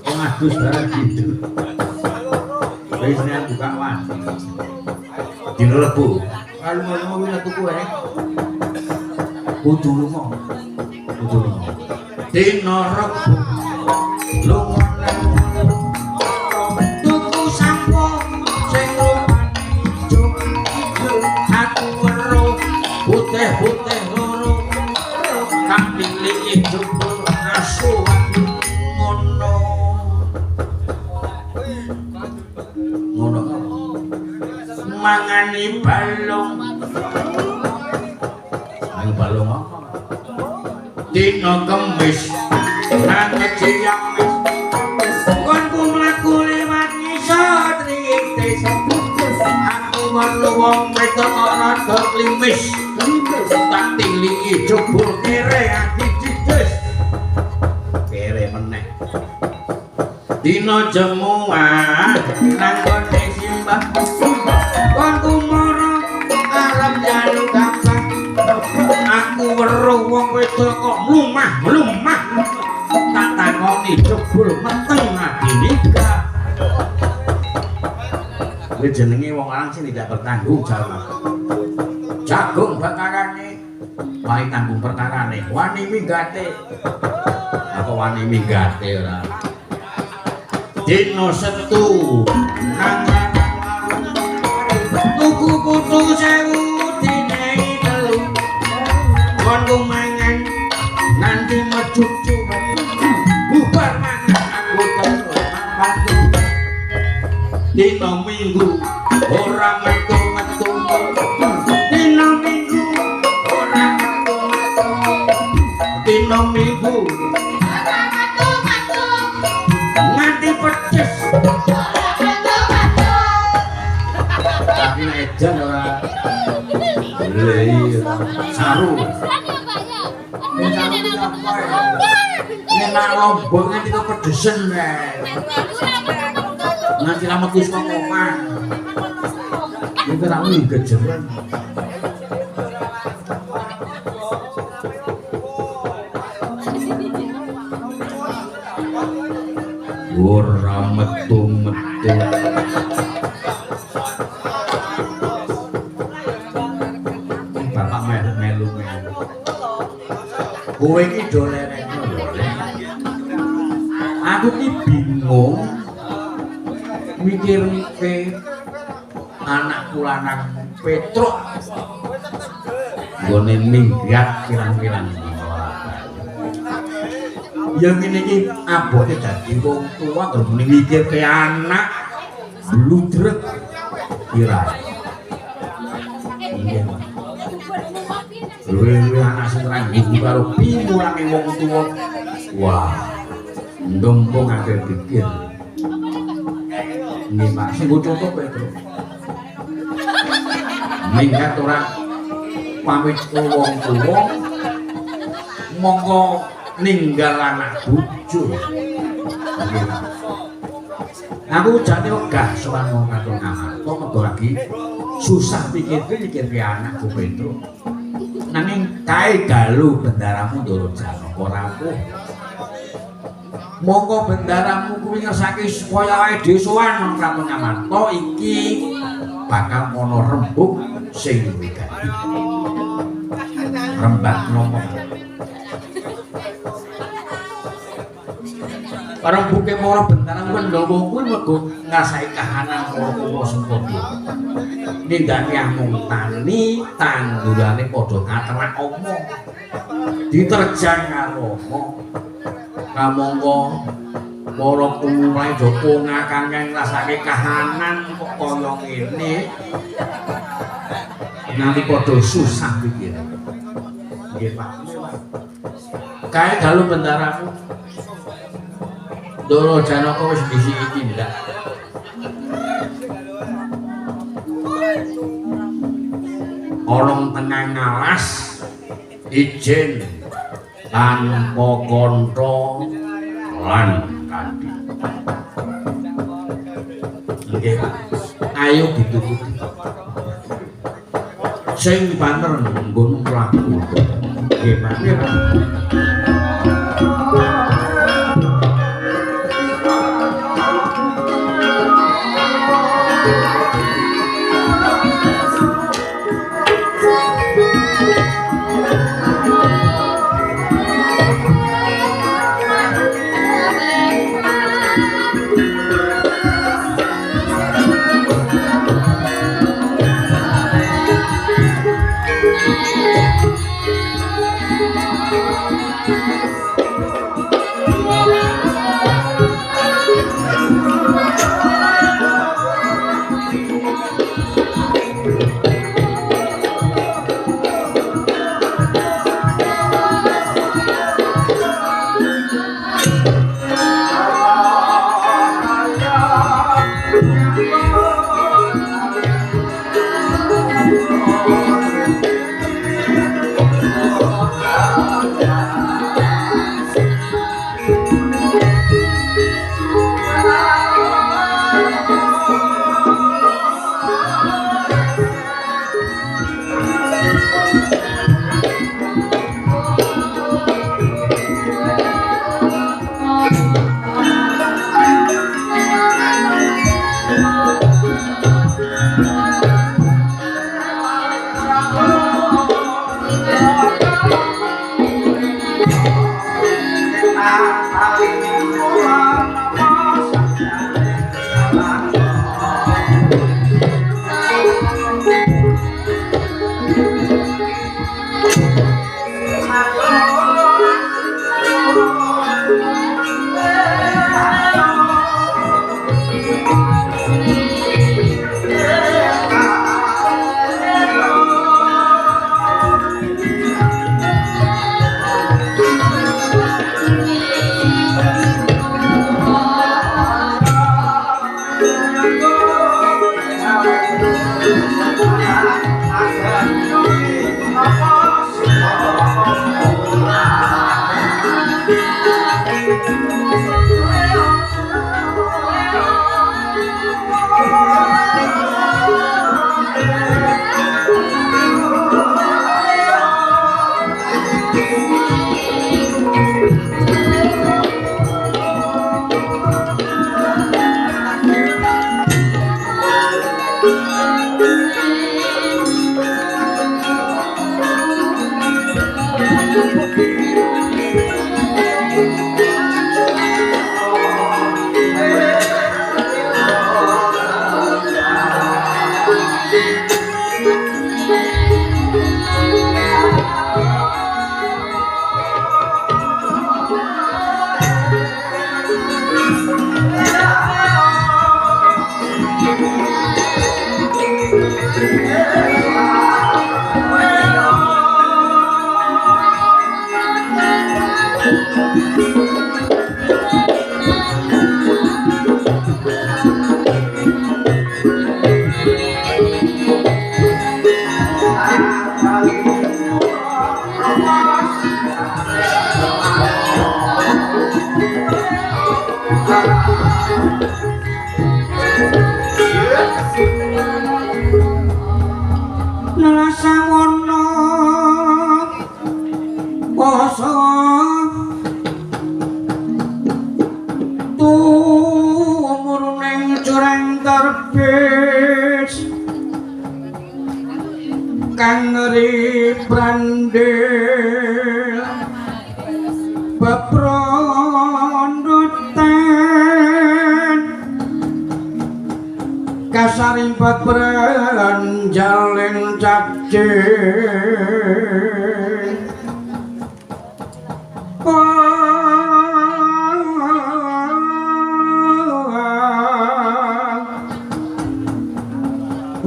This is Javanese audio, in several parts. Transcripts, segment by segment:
Pengadus barang gitu. Biasanya buka wan. Dino Rebo. Kalau mau wina tuku ae. Kudu lunga. Kudu lunga. Dino Rebo. Lunga tuku sampo sing aku weruh putih-putih loro kang pilih jebul asu ngono mangani balung ayo balung apa dina Kemis nang ciyang konku mlaku liwat ngisor desa aku weruh wong wedok rada klimis tak tiliki jebul kere ati dides kere meneh dina jemuah nang kene simbah konku mara arep jalu gampang aku weruh wong wedok kok mlumah tak takoni jebul meteng ati nikah kuwi jenenge wong lanang sing tidak bertanggung jawab jagung bakarane wani tanggung perkarane wani minggate apa wani minggate ora dina Setu nang tuku putu sewu dinehi telu kon mangan nanti mecucu bubar mangan aku terus dina Minggu ora metu-metu dina Minggu ora metu-metu dina Minggu ora metu-metu nganti pedes tapi edan ora lei saru nek lombok nganti kepedesen nanti lama tuh suka ngomong itu ramu gejeran ora metu-metu bapak melu kowe iki do lerekno aku ki bingung mikir-mikir anakku lanang Petruk gone minggat kirang-kirang ya ngene iki abote dadi wong tuwa terus mikir ke anak bludrek kira iya luwe anak sing ranggih karo pimulange wong tuwa wah ndompong akeh pikir nggih Pak sing contoh Petruk minggat ora pamit wong tuwa monggo ninggal anak bojo aku jane wegah sowan wong katon Amarta mergo lagi susah pikir-pikir anak Bu Petruk nanging kae dalu bendaramu Ndoro Janaka rapuh monggo bendaramu kuwi ngersake supaya ae dhewe sowan nang Katon Amarta iki bakal ana rembug sing wigati rembag nomo rembuge mara bentarang Pandhawa kuwi mergo ngrasake kahanan para Sempata nindakake amung tani tandurane padha katerak apa diterjang karo apa kamangka para kumulahe Joko ngakang ngrasake kahanan kok kaya ngene nanti padha susah pikir nggih Pak kae dalu bendaramu Ndoro Janaka wis disiki ndak Olong tengah ngalas ijen tanpa kontra lan kandi nggih ayo dituruti sing banter nggon mlaku nggih Pak Nalasawana poso tumur ning jurang terbis kang ngeri brandel beprondutan kasaring babran jalin cacing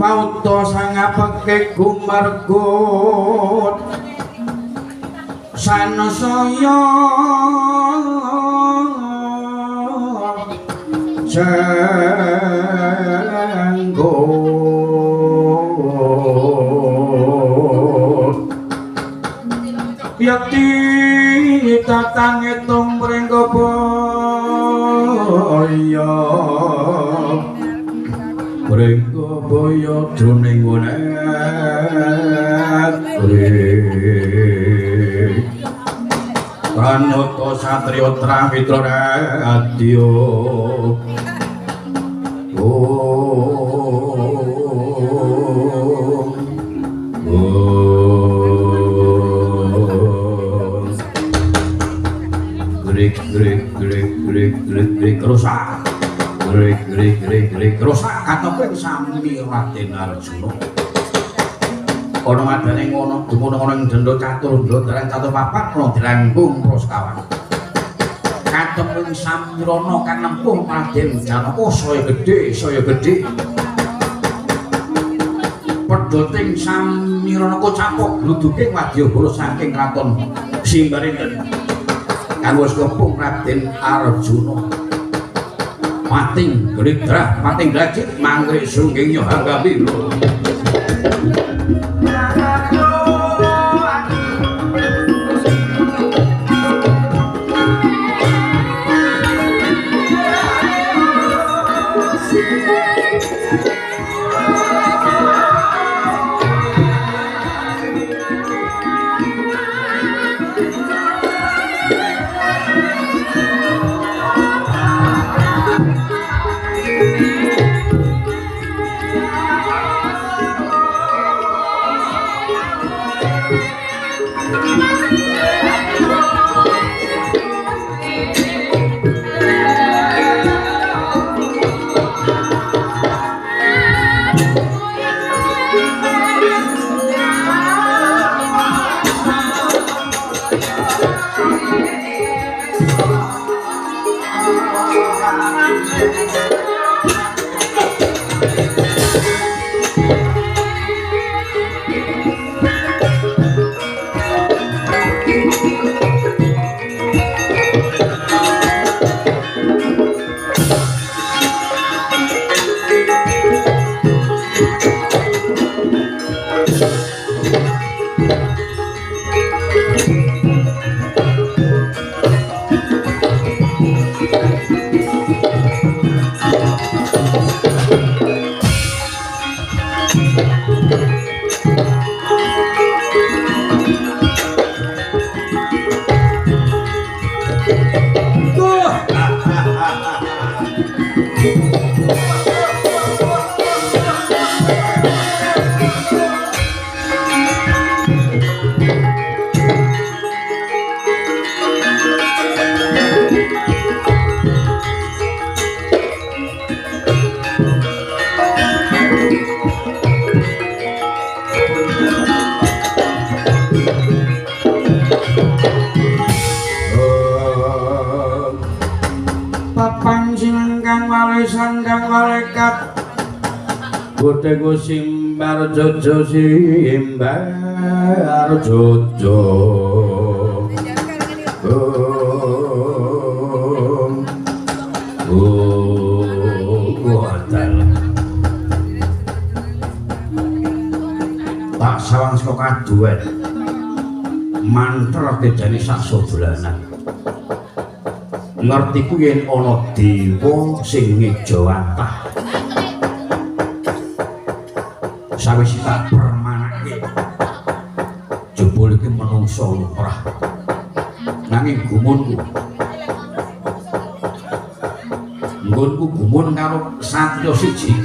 mauto sangapeke gumargut sanosaya yakti tatange tumring boyo mrengko boyo jroning negeri pranata satriya tramitra radya Grik rusak grik rusak katopeng sami Raden Arjuna ana madane ngono dumunung ing denda catur ndodran catur papat kula dirangkung prastawa katopeng samirana kang nempuh Raden Janaka saya gedhe pedhoting samirana kocapok gluduking wadyabala saking kraton Simbarinten kang wis kepung Raden Arjuna pating gledrah pating drajit mangrik sungging Yohanggabila kang walisan kang malaikat Kuteku simbar jojo simbar jojo tak sawang saka kaduwen mantra dejane sakso dolanan ngerti ku yen ana dewa sing ngejawantah sawise tak permanake jebul iki menungsa lumrah nanging gumunku nggonku gumun karo satriya siji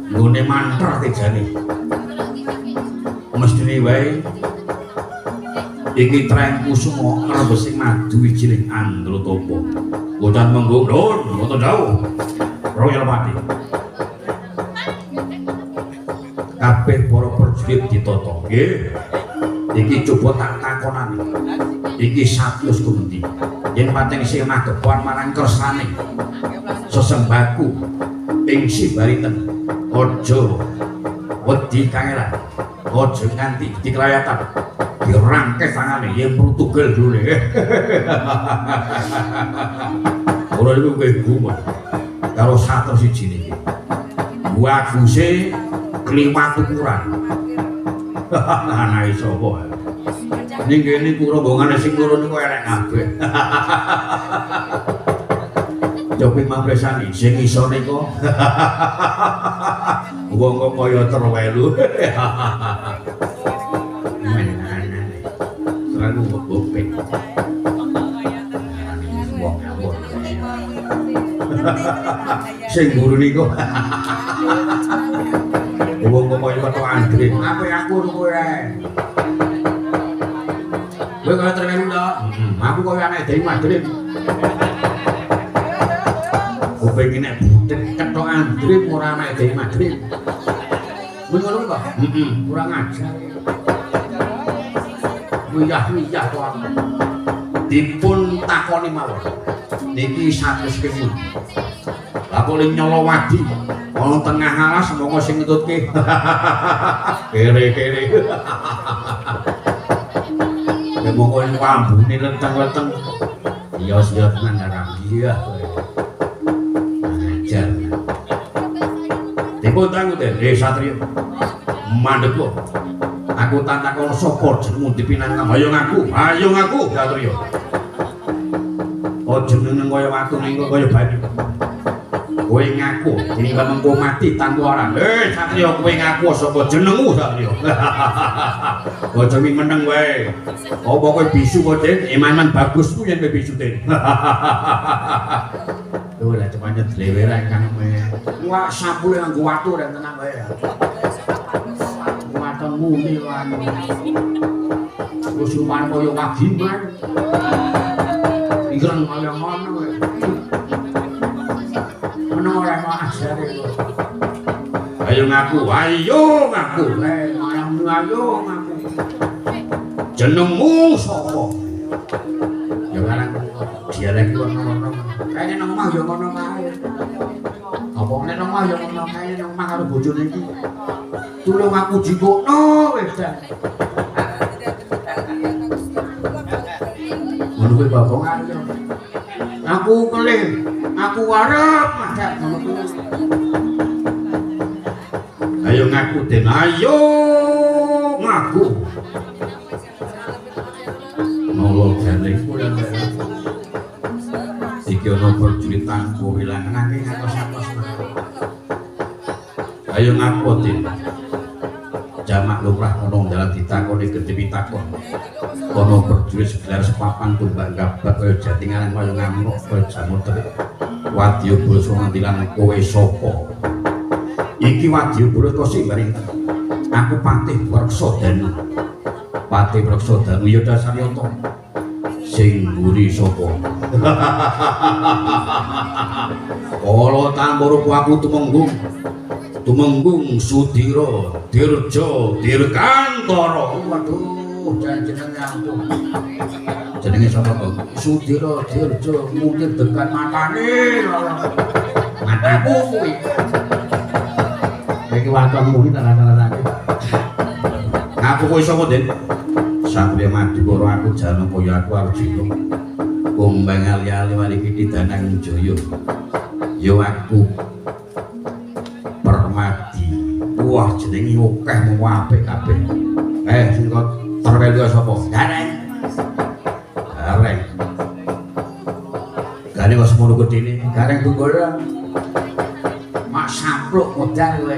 nggone mantra tejane mestine wae iki trengku semua rebesing madu wijining Andratapa boten menggo lur boten dawuh Royal Pati kabeh para prajurit ditata nggih iki coba tak takonani iki satyus kundi yen pating sing magepan marang kersane sesembahku ing Sibariten aja wedi kangelan aja nganti diklayatan dirangke tangane yen Portugal dulu ora iku kowe gumun karo satu siji niki waguse kliwat ukuran anake sapa ning kene ku rombongane sing loro niku elek kabeh Jopi mampresani sing iso niku wong kok kaya terwelu selalu bopek sing guru niku wong kok kaya ketok Andre ape aku kowe kowe kaya terwelu to aku kaya anak Dewi Madrid pengen nek butet ketok Andre ora anak Dewi Madrid kuwi ngono kok kurang ajar wiyah-wiyah kok dipun takoni mawon niki satus kemun lah kok nyolo wadi ana tengah alas monggo sing ngetutke kere-kere ya monggo ambune lenteng-lenteng iya-iya tenan ngarang iya ajar dipun tangu deh satrio mandek kok aku tantakon sapa jenengmu dipinang ayo ngaku satrio aja jeneng kaya watu ning kaya banyu kowe ngaku tinimbang mengko mati tanpa ora satrio kowe ngaku sapa jenengmu satrio aja meneng wae apa kowe bisu kok Den iman bagus ku yen kowe bisu Den lho lah cepane dlewera kang wah sampule nganggo watu rek tenang wae watemu ni anu wis lumayan kaya wagiman pikiran kaya ngono wae meneng ora mau ajare ayo ngaku ayo ngaku jenengmu sapa ya larang dialek ngono kayane nang omah ya ngono kae apa nek nang omah ya ngono kae nang omah karo bojone iki tulung aku jikono wis dah ngono kuwi babongan yo aku keling aku arep madak ngono kuwi ayo ngaku Den ayo ngaku nolong jane kula iki ono prajurit tangko wilangane ngatos-atos ayo ngaku Den jamak lumrah ono dalam ditakoni gedhe pitakon ono prajurit segelar sepapan tumbak gabat kaya jatingan kaya ngamuk kaya jamuter Wadyabala Songantilan kowe sapa iki Wadyabala Kosimbaritan aku Patih Werksadanu Patih Werksadanu ya Dasaryata sing mburi sapa kala tampuruku aku tumenggung Sudira Dirja Dirgantara waduh jenenge ampun jenenge sapa kok? Sudira Dirja mungkin dekat matane. Mataku kuwi. Iki watonmu iki rata-rata. Aku kuwi sapa, Den? Satria Madukara aku Janakaya aku Arjuna. Kumbang ali-ali wali iki danang Jaya. Yo aku Permadi. Wah jenenge akeh mau apik kabeh. Sing kok terwelu sapa? Gareng. Gareng. Gareng kok semono gedene. Gareng tunggul. Mak sampluk modal kowe.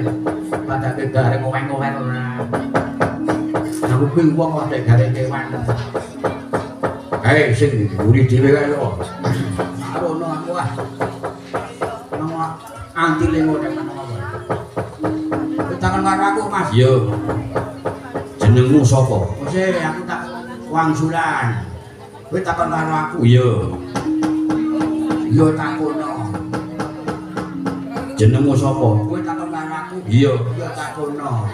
Padake gareng ngomeng-ngomeng ora. Aku kuwi wong kok nek gareng kewan. Sing mburi dhewe kae lho. Sarono aku ah. Nang antile ngono takon karo aku, Mas. Yo. Jenengmu sapa? Wis aku tak wangsulan. Kowe takon karo aku. Yo. Yo takono. Jenengmu sapa? Kowe takon karo aku. Iya. Yo takono.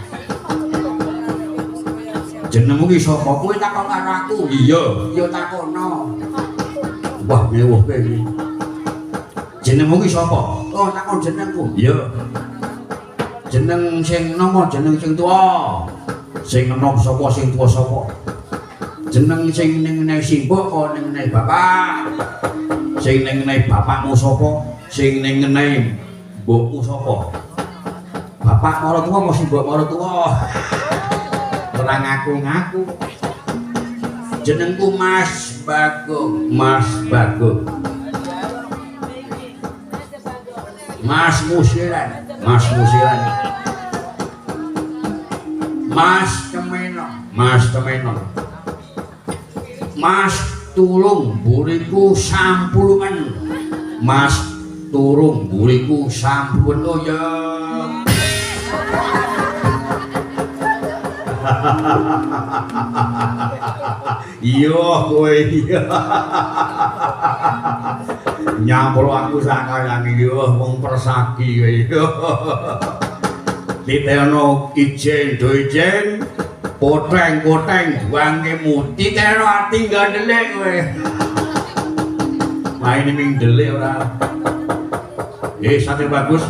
Jenengmu ki sapa? Kowe takon karo aku. Iya. Yo takono. Wah, mewah kowe iki. Jenengmu ki sapa? Oh, takon jenengku. Iya. Jeneng sing nama jeneng sing tuwa. Sing enom sapa sing tuwa sapa? Jeneng sing ning ngene simbok apa ning ngene bapak? Sing ning ngene bapakmu sapa? Sing ning ngene mbokmu sapa? Bapak mara tuwa apa simbok mara tuwa? Ora ngaku-ngaku. Jenengku Mas Bagong. Mas Bagong. Mas Musiran. Mas Musiran. Mas Temeno. Mas Temeno. Mas tulung buriku sampuluhan. Mas tulung buriku sampuluhan. Oh ya. Iya kowe iya. Nyampur aku sakayang iya wong persagi kowe. Titeno ijen do ijen poteng-poteng buangke muti titeno ati gandelik kowe. Main ning delik ora. Satria bagus.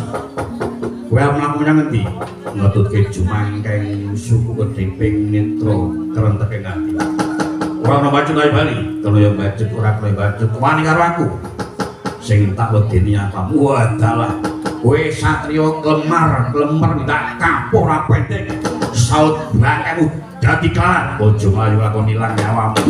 Kowe mlaku menyang endi? Ngetutke jumangkeng suku kediping netra kerenteke ngati. Ora ana bacot ae bali, kalau yang bacot ora kowe bacot wani karo aku. Sing tak wedeni apa? Wadalah. Kowe satria klemar tak kapur apendek. Saut bakemu dadi kalah. Aja mlayu lakon ilang nyawamu.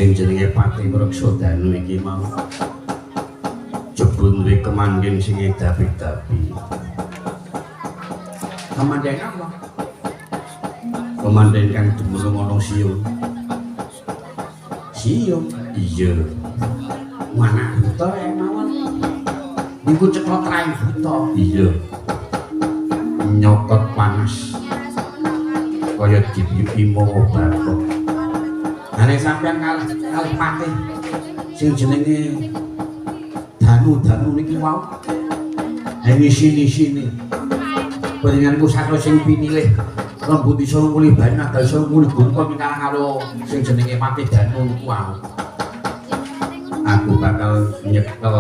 Sing jenenge Pati Mreksodanu iki mau jebul duwe kemandhen sing edapi-dapi. Kemandhen apa? Kemandhen kang dumunung ana Siung. Siung? Iya. Mana buta ya mawon. Niku ceklot rai buta. Iya. Nyokot panas. Kaya dipipi mau batok. Ane sampean kalih Pati sing jenenge Danu niki wau. Sini. Panjenenganku saka sing pinilih rembut iso mulih banyak dal iso mulih gunung minangka karo sing jenenge Pati Danu niku wau. Aku bakal nyekel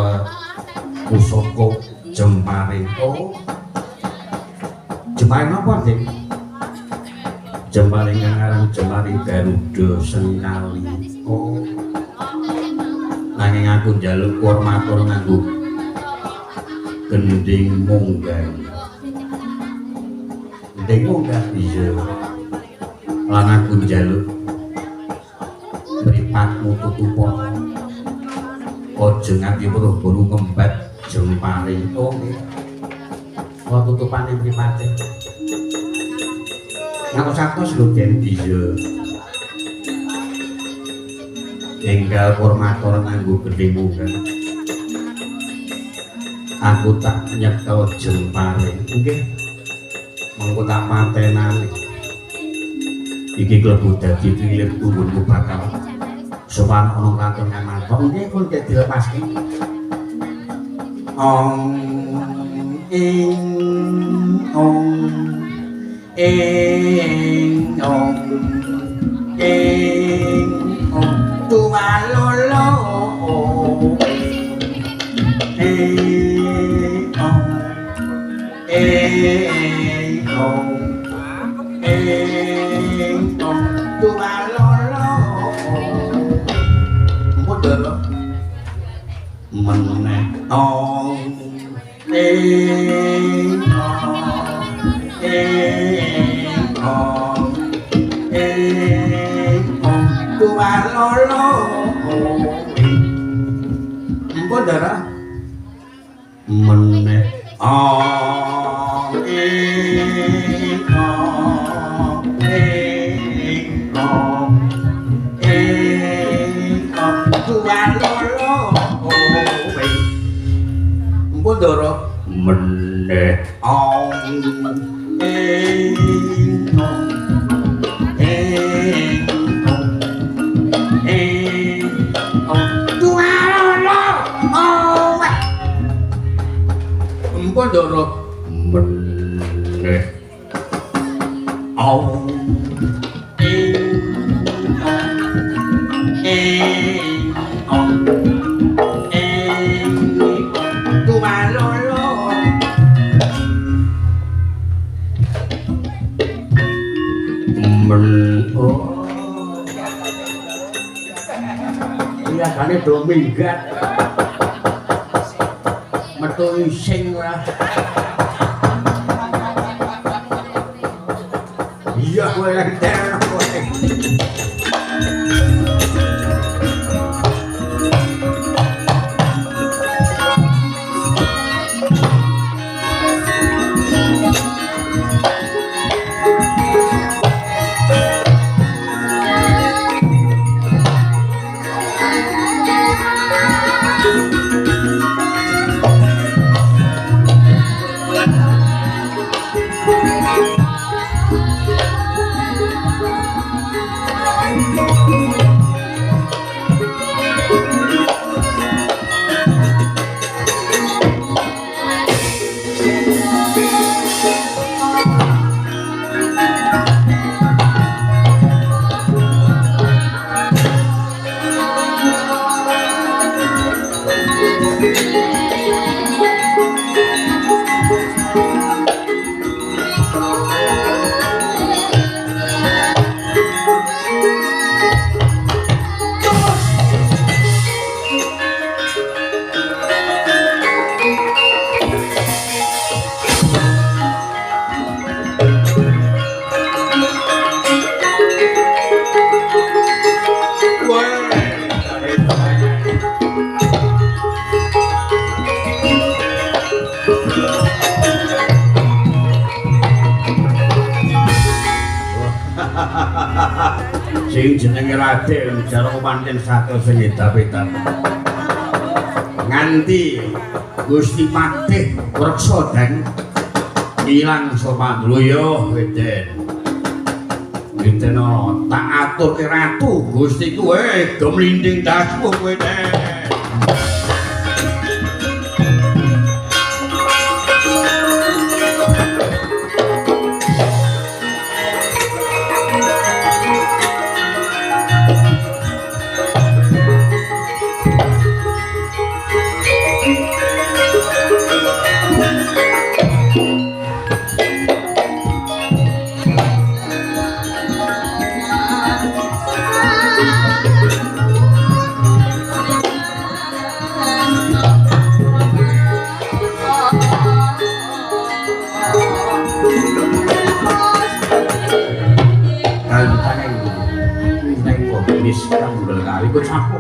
pusaka Jempare. Oh. Jempare napa, Dik? Jempare ngarang Jempare Garuda Sengkali. Oh. Nanging aku njaluk kurmatur nganggo gending munggah. Gending munggah iya. Lan aku njaluk mripatmu tutupa. Aja nganti buru-buru ngembat Jempare. Oh nggih. Kok tutupane mripate? Ngaku satos lho Den iya. Enggal kurmatur nganggo gending munggah. Aku tak nyekel Jempare. Nggih. mengko tak patenane. Iki klebu dadi pilih tuwunmu bakal sowan ana kantong ngamal. Kok nggih pun dilepaske. Ong ing ong ing ong ing ong tuwalolo ing ong ing ong ing ong tuwalolo mundur meneh ong ing ong tuwalolo empun darah meneh ong tuwalolo empun darah meneh ong Pondoro meneh ong tuwalolo kelihatannya do minggat metu ising ora iya kowe lagi terno kowe sing jenenge Raden Jarwo pancen saking Sengidapita nganti Gusti Patih Reksa dan ilang Somandroyo Weden tak aturke ratu Gusti kowe do mlinding dasmu kowe ikut sapu